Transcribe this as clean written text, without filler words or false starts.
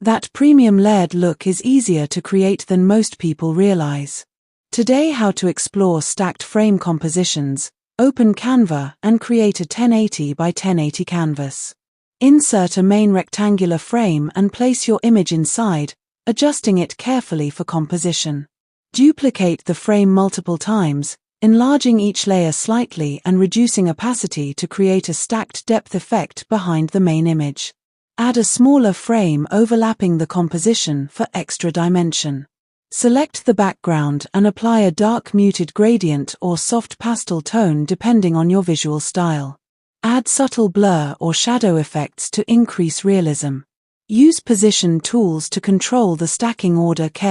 That premium layered look is easier to create than most people realize. Today, how to explore stacked frame compositions. Open Canva and create a 1080 by 1080 canvas. Insert a main rectangular frame and place your image inside, adjusting it carefully for composition. Duplicate the frame multiple times, enlarging each layer slightly and reducing opacity to create a stacked depth effect behind the main image. Add a smaller frame overlapping the composition for extra dimension. Select the background and apply a dark muted gradient or soft pastel tone depending on your visual style. Add subtle blur or shadow effects to increase realism. Use position tools to control the stacking order carefully.